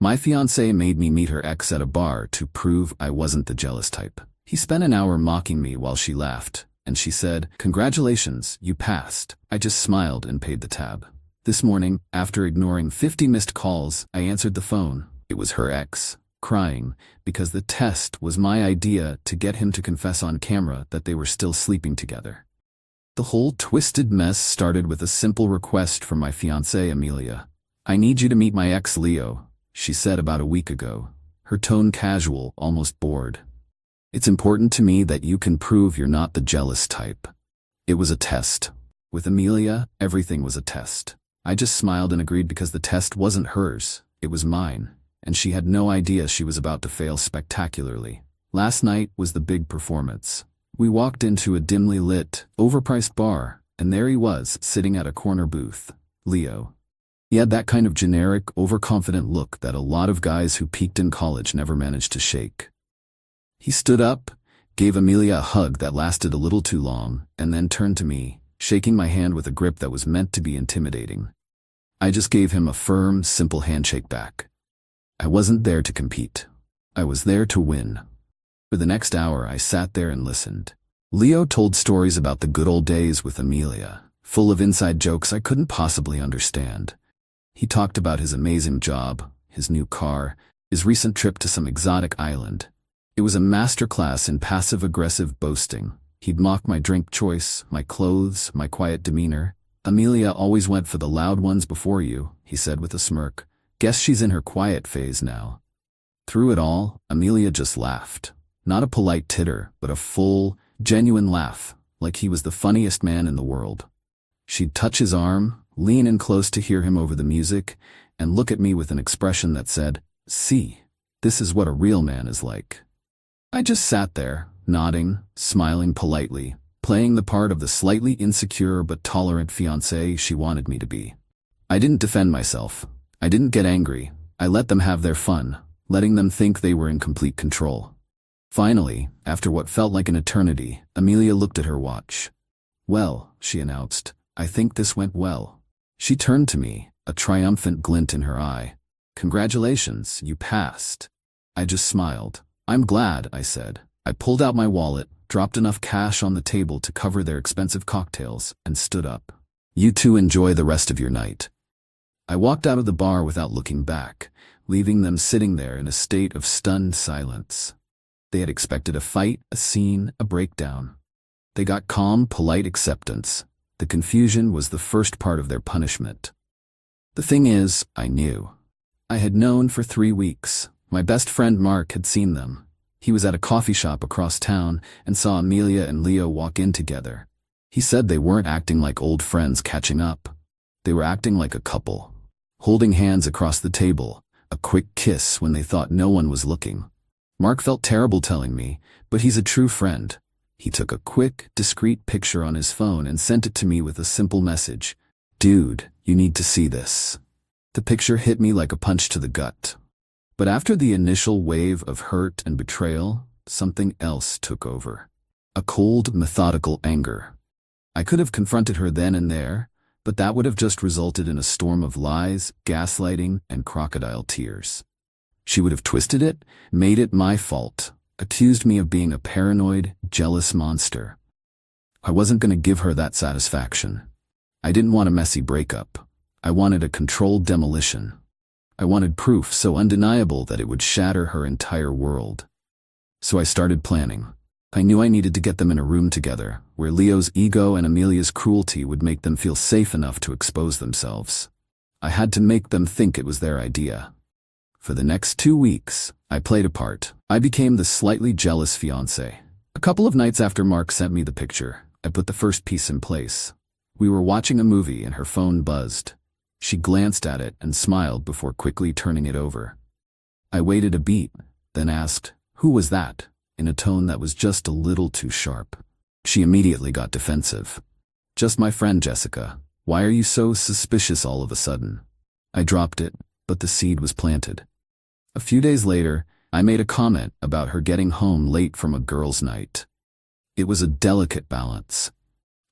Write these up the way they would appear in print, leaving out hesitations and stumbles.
My fiancé made me meet her ex at a bar to prove I wasn't the jealous type. He spent an hour mocking me while she laughed, and she said, "Congratulations, you passed." I just smiled and paid the tab. This morning, after ignoring 50 missed calls, I answered the phone. It was her ex, crying, because the test was my idea to get him to confess on camera that they were still sleeping together. The whole twisted mess started with a simple request from my fiancée Amelia. "I need you to meet my ex Leo," she said about a week ago, her tone casual, almost bored. "It's important to me that you can prove you're not the jealous type." It was a test. With Amelia, everything was a test. I just smiled and agreed because the test wasn't hers, it was mine, and she had no idea she was about to fail spectacularly. Last night was the big performance. We walked into a dimly lit, overpriced bar, and there he was, sitting at a corner booth. Leo. He had that kind of generic, overconfident look that a lot of guys who peaked in college never managed to shake. He stood up, gave Amelia a hug that lasted a little too long, and then turned to me, shaking my hand with a grip that was meant to be intimidating. I just gave him a firm, simple handshake back. I wasn't there to compete. I was there to win. For the next hour, I sat there and listened. Leo told stories about the good old days with Amelia, full of inside jokes I couldn't possibly understand. He talked about his amazing job, his new car, his recent trip to some exotic island. It was a masterclass in passive-aggressive boasting. He'd mock my drink choice, my clothes, my quiet demeanor. "Amelia always went for the loud ones before you," he said with a smirk. "Guess she's in her quiet phase now." Through it all, Amelia just laughed. Not a polite titter, but a full, genuine laugh, like he was the funniest man in the world. She'd touch his arm, lean in close to hear him over the music, and look at me with an expression that said, "See, this is what a real man is like." I just sat there, nodding, smiling politely, playing the part of the slightly insecure but tolerant fiancé she wanted me to be. I didn't defend myself. I didn't get angry. I let them have their fun, letting them think they were in complete control. Finally, after what felt like an eternity, Amelia looked at her watch. "Well," she announced, "I think this went well." She turned to me, a triumphant glint in her eye. "Congratulations, you passed." I just smiled. "I'm glad," I said. I pulled out my wallet, dropped enough cash on the table to cover their expensive cocktails, and stood up. "You two enjoy the rest of your night." I walked out of the bar without looking back, leaving them sitting there in a state of stunned silence. They had expected a fight, a scene, a breakdown. They got calm, polite acceptance. The confusion was the first part of their punishment. The thing is, I knew. I had known for 3 weeks. My best friend Mark had seen them. He was at a coffee shop across town and saw Amelia and Leo walk in together. He said they weren't acting like old friends catching up. They were acting like a couple, holding hands across the table, a quick kiss when they thought no one was looking. Mark felt terrible telling me, but he's a true friend. He took a quick, discreet picture on his phone and sent it to me with a simple message. "Dude, you need to see this." The picture hit me like a punch to the gut. But after the initial wave of hurt and betrayal, something else took over. A cold, methodical anger. I could have confronted her then and there, but that would have just resulted in a storm of lies, gaslighting, and crocodile tears. She would have twisted it, made it my fault, accused me of being a paranoid, jealous monster. I wasn't going to give her that satisfaction. I didn't want a messy breakup. I wanted a controlled demolition. I wanted proof so undeniable that it would shatter her entire world. So I started planning. I knew I needed to get them in a room together, where Leo's ego and Amelia's cruelty would make them feel safe enough to expose themselves. I had to make them think it was their idea. For the next 2 weeks, I played a part. I became the slightly jealous fiancé. A couple of nights after Mark sent me the picture, I put the first piece in place. We were watching a movie and her phone buzzed. She glanced at it and smiled before quickly turning it over. I waited a beat, then asked, "Who was that?" in a tone that was just a little too sharp. She immediately got defensive. "Just my friend Jessica. Why are you so suspicious all of a sudden?" I dropped it, but the seed was planted. A few days later, I made a comment about her getting home late from a girls' night. It was a delicate balance.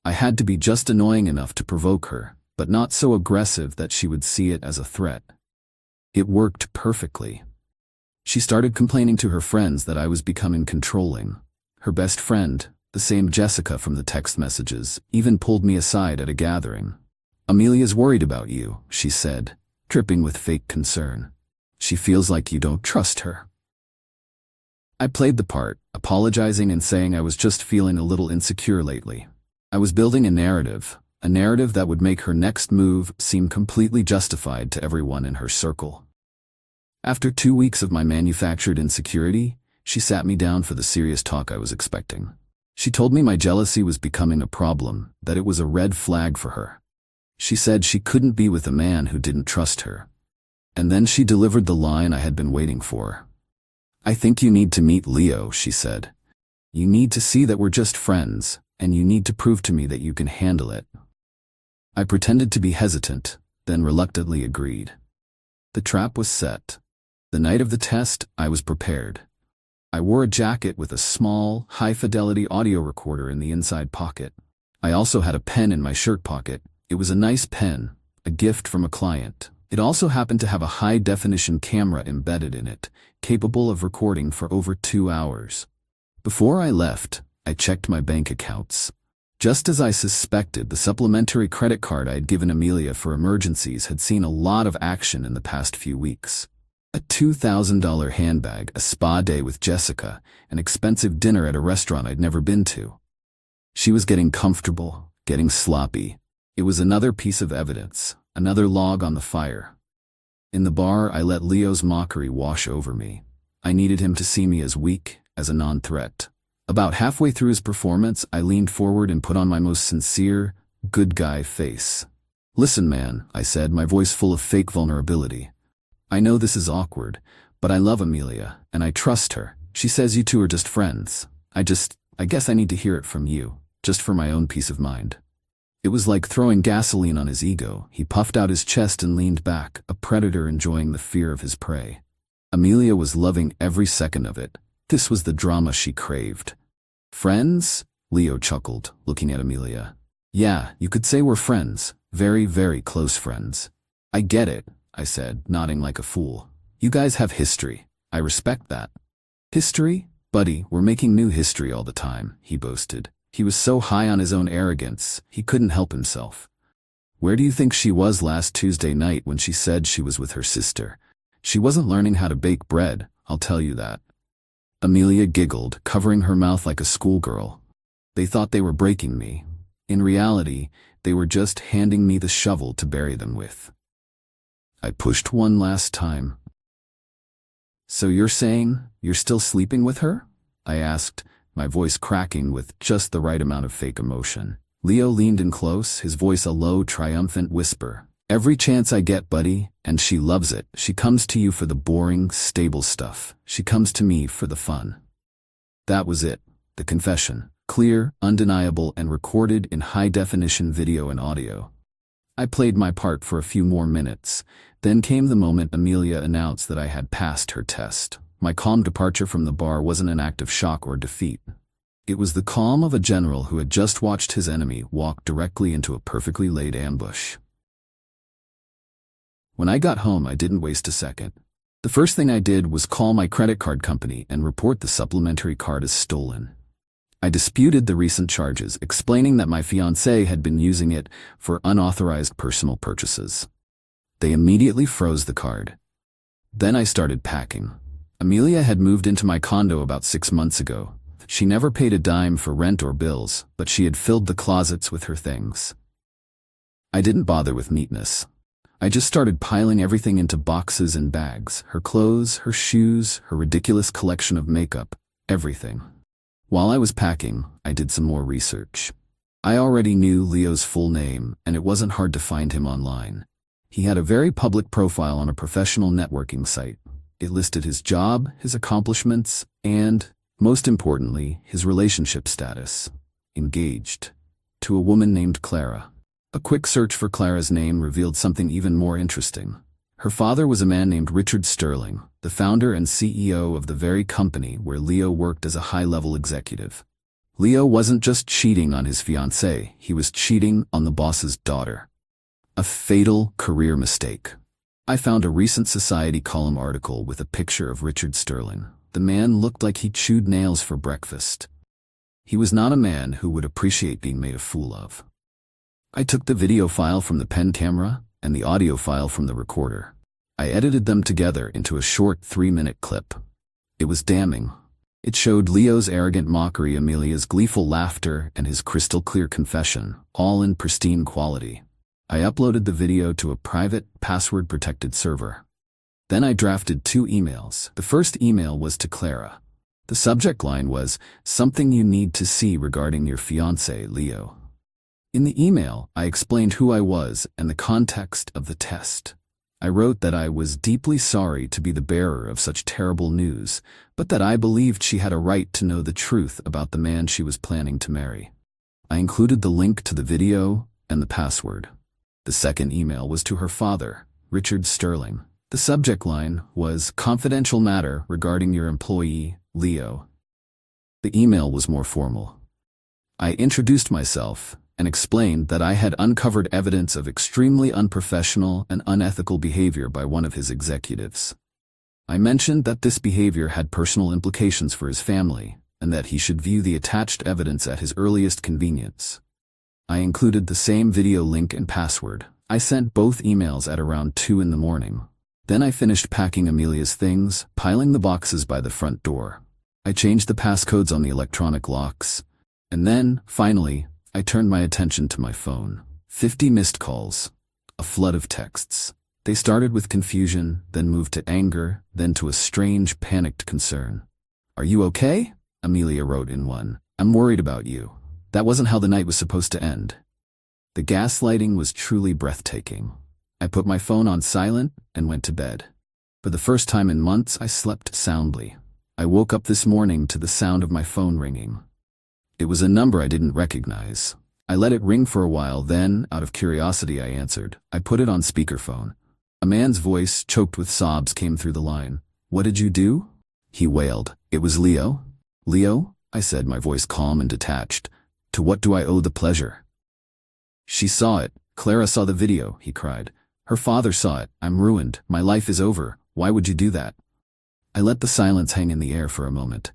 I had to be just annoying enough to provoke her, but not so aggressive that she would see it as a threat. It worked perfectly. She started complaining to her friends that I was becoming controlling. Her best friend, the same Jessica from the text messages, even pulled me aside at a gathering. "Amelia's worried about you," she said, dripping with fake concern. "She feels like you don't trust her." I played the part, apologizing and saying I was just feeling a little insecure lately. I was building a narrative that would make her next move seem completely justified to everyone in her circle. After 2 weeks of my manufactured insecurity, she sat me down for the serious talk I was expecting. She told me my jealousy was becoming a problem, that it was a red flag for her. She said she couldn't be with a man who didn't trust her. And then she delivered the line I had been waiting for. "I think you need to meet Leo," she said. "You need to see that we're just friends, and you need to prove to me that you can handle it." I pretended to be hesitant, then reluctantly agreed. The trap was set. The night of the test, I was prepared. I wore a jacket with a small, high-fidelity audio recorder in the inside pocket. I also had a pen in my shirt pocket. It was a nice pen, a gift from a client. It also happened to have a high-definition camera embedded in it, capable of recording for over 2 hours. Before I left, I checked my bank accounts. Just as I suspected, the supplementary credit card I had given Amelia for emergencies had seen a lot of action in the past few weeks. A $2,000 handbag, a spa day with Jessica, an expensive dinner at a restaurant I'd never been to. She was getting comfortable, getting sloppy. It was another piece of evidence, another log on the fire. In the bar, I let Leo's mockery wash over me. I needed him to see me as weak, as a non-threat. About halfway through his performance, I leaned forward and put on my most sincere, good guy face. "Listen, man," I said, my voice full of fake vulnerability. "I know this is awkward, but I love Amelia, and I trust her. She says you two are just friends. I guess I need to hear it from you, just for my own peace of mind." It was like throwing gasoline on his ego. He puffed out his chest and leaned back, a predator enjoying the fear of his prey. Amelia was loving every second of it. This was the drama she craved. "Friends?" Leo chuckled, looking at Amelia. "Yeah, you could say we're friends. Very, very close friends." "I get it," I said, nodding like a fool. "You guys have history. I respect that." "History? Buddy, we're making new history all the time," he boasted. He was so high on his own arrogance, he couldn't help himself. "Where do you think she was last Tuesday night when she said she was with her sister? She wasn't learning how to bake bread, I'll tell you that." Amelia giggled, covering her mouth like a schoolgirl. They thought they were breaking me. In reality, they were just handing me the shovel to bury them with. I pushed one last time. "So you're saying you're still sleeping with her?" I asked, my voice cracking with just the right amount of fake emotion. Leo leaned in close, his voice a low, triumphant whisper. "Every chance I get, buddy, and she loves it. She comes to you for the boring, stable stuff. She comes to me for the fun." That was it, the confession. Clear, undeniable, and recorded in high-definition video and audio. I played my part for a few more minutes. Then came the moment Amelia announced that I had passed her test. My calm departure from the bar wasn't an act of shock or defeat. It was the calm of a general who had just watched his enemy walk directly into a perfectly laid ambush. When I got home, I didn't waste a second. The first thing I did was call my credit card company and report the supplementary card as stolen. I disputed the recent charges, explaining that my fiancée had been using it for unauthorized personal purchases. They immediately froze the card. Then I started packing. Amelia had moved into my condo about 6 months ago. She never paid a dime for rent or bills, but she had filled the closets with her things. I didn't bother with neatness. I just started piling everything into boxes and bags. Her clothes, her shoes, her ridiculous collection of makeup, everything. While I was packing, I did some more research. I already knew Leo's full name, and it wasn't hard to find him online. He had a very public profile on a professional networking site. It listed his job, his accomplishments, and, most importantly, his relationship status. Engaged. To a woman named Clara. A quick search for Clara's name revealed something even more interesting. Her father was a man named Richard Sterling, the founder and CEO of the very company where Leo worked as a high-level executive. Leo wasn't just cheating on his fiancée, he was cheating on the boss's daughter. A fatal career mistake. I found a recent Society column article with a picture of Richard Sterling. The man looked like he chewed nails for breakfast. He was not a man who would appreciate being made a fool of. I took the video file from the pen camera and the audio file from the recorder. I edited them together into a short 3-minute clip. It was damning. It showed Leo's arrogant mockery, Amelia's gleeful laughter, and his crystal-clear confession, all in pristine quality. I uploaded the video to a private, password-protected server. Then I drafted 2 emails. The first email was to Clara. The subject line was, "Something you need to see regarding your fiancé, Leo." In the email, I explained who I was and the context of the test. I wrote that I was deeply sorry to be the bearer of such terrible news, but that I believed she had a right to know the truth about the man she was planning to marry. I included the link to the video and the password. The second email was to her father, Richard Sterling. The subject line was, "Confidential matter regarding your employee, Leo." The email was more formal. I introduced myself and explained that I had uncovered evidence of extremely unprofessional and unethical behavior by one of his executives. I mentioned that this behavior had personal implications for his family and that he should view the attached evidence at his earliest convenience. I included the same video link and password. I sent both emails at around 2 in the morning. Then I finished packing Amelia's things, piling the boxes by the front door. I changed the passcodes on the electronic locks. And then, finally, I turned my attention to my phone. 50 missed calls. A flood of texts. They started with confusion, then moved to anger, then to a strange, panicked concern. "Are you okay?" Amelia wrote in one. "I'm worried about you. That wasn't how the night was supposed to end." The gaslighting was truly breathtaking. I put my phone on silent and went to bed. For the first time in months, I slept soundly. I woke up this morning to the sound of my phone ringing. It was a number I didn't recognize. I let it ring for a while, then, out of curiosity, I answered. I put it on speakerphone. A man's voice, choked with sobs, came through the line. "What did you do?" He wailed. "It was Leo." "Leo?" I said, my voice calm and detached. "To what do I owe the pleasure?" "She saw it. Clara saw the video," he cried. "Her father saw it. I'm ruined. My life is over. Why would you do that?" I let the silence hang in the air for a moment.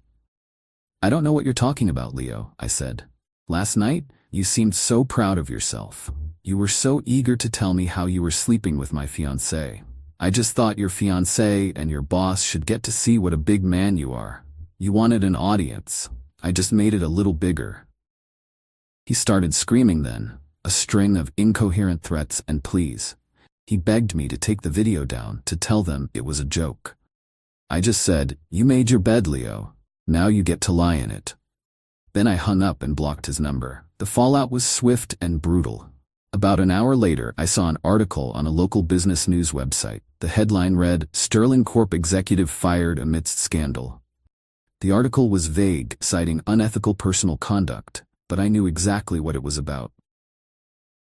"I don't know what you're talking about, Leo," I said. "Last night, you seemed so proud of yourself. You were so eager to tell me how you were sleeping with my fiancé. I just thought your fiancé and your boss should get to see what a big man you are. You wanted an audience. I just made it a little bigger." He started screaming then, a string of incoherent threats and pleas. He begged me to take the video down, to tell them it was a joke. I just said, "You made your bed, Leo. Now you get to lie in it." Then I hung up and blocked his number. The fallout was swift and brutal. About an hour later, I saw an article on a local business news website. The headline read, "Sterling Corp executive fired amidst scandal." The article was vague, citing unethical personal conduct, but I knew exactly what it was about.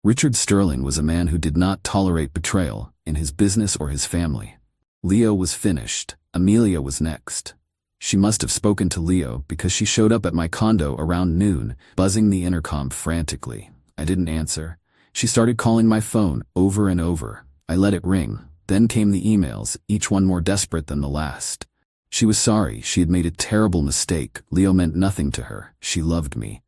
Richard Sterling was a man who did not tolerate betrayal, in his business or his family. Leo was finished. Amelia was next. She must have spoken to Leo because she showed up at my condo around noon, buzzing the intercom frantically. I didn't answer. She started calling my phone over and over. I let it ring. Then came the emails, each one more desperate than the last. She was sorry. She had made a terrible mistake. Leo meant nothing to her. She loved me.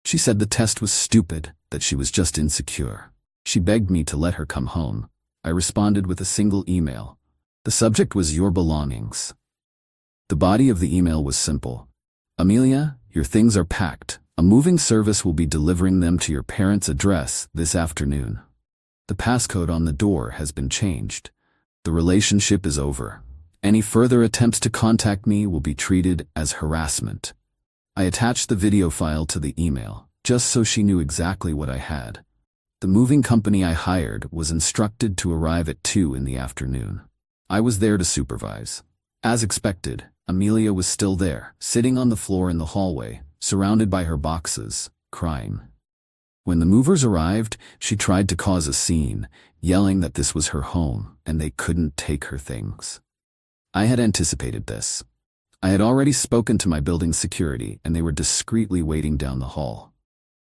She said the test was stupid, that she was just insecure. She begged me to let her come home. I responded with a single email. The subject was "Your belongings." The body of the email was simple. "Amelia, your things are packed. A moving service will be delivering them to your parents' address this afternoon. The passcode on the door has been changed. The relationship is over. Any further attempts to contact me will be treated as harassment." I attached the video file to the email, just so she knew exactly what I had. The moving company I hired was instructed to arrive at 2 in the afternoon. I was there to supervise. As expected, Amelia was still there, sitting on the floor in the hallway, surrounded by her boxes, crying. When the movers arrived, she tried to cause a scene, yelling that this was her home and they couldn't take her things. I had anticipated this. I had already spoken to my building security and they were discreetly waiting down the hall.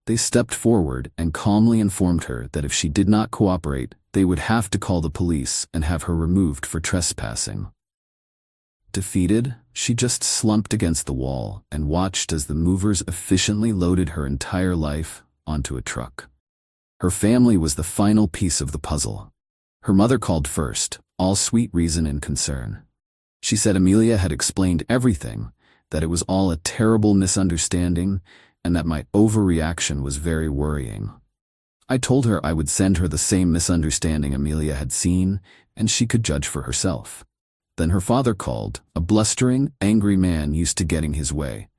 They stepped forward and calmly informed her that if she did not cooperate, they would have to call the police and have her removed for trespassing. Defeated, she just slumped against the wall and watched as the movers efficiently loaded her entire life onto a truck. Her family was the final piece of the puzzle. Her mother called first, all sweet reason and concern. She said Amelia had explained everything, that it was all a terrible misunderstanding, and that my overreaction was very worrying. I told her I would send her the same misunderstanding Amelia had seen, and she could judge for herself. Then her father called, a blustering, angry man used to getting his way.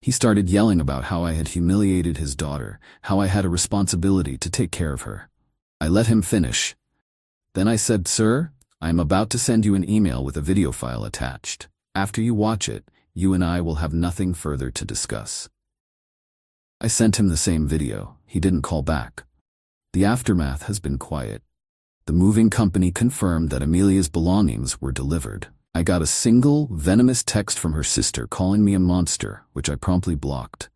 He started yelling about how I had humiliated his daughter, how I had a responsibility to take care of her. I let him finish. Then I said, "Sir, I am about to send you an email with a video file attached. After you watch it, you and I will have nothing further to discuss." I sent him the same video. He didn't call back. The aftermath has been quiet. The moving company confirmed that Amelia's belongings were delivered. I got a single, venomous text from her sister calling me a monster, which I promptly blocked.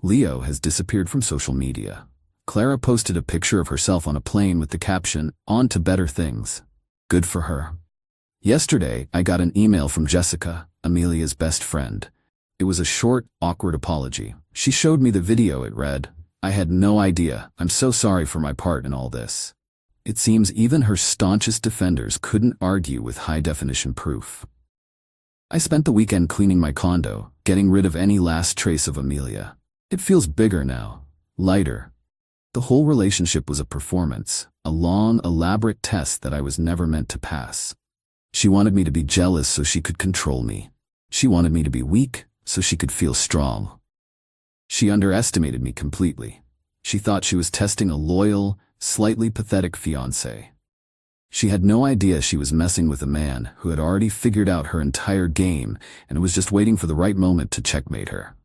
Leo has disappeared from social media. Clara posted a picture of herself on a plane with the caption, "On to better things." Good for her. Yesterday, I got an email from Jessica, Amelia's best friend. It was a short, awkward apology. She showed me the video. It read, "I had no idea. I'm so sorry for my part in all this." It seems even her staunchest defenders couldn't argue with high-definition proof. I spent the weekend cleaning my condo, getting rid of any last trace of Amelia. It feels bigger now, lighter. The whole relationship was a performance, a long, elaborate test that I was never meant to pass. She wanted me to be jealous so she could control me. She wanted me to be weak so she could feel strong. She underestimated me completely. She thought she was testing a loyal, slightly pathetic fiancé. She had no idea she was messing with a man who had already figured out her entire game and was just waiting for the right moment to checkmate her.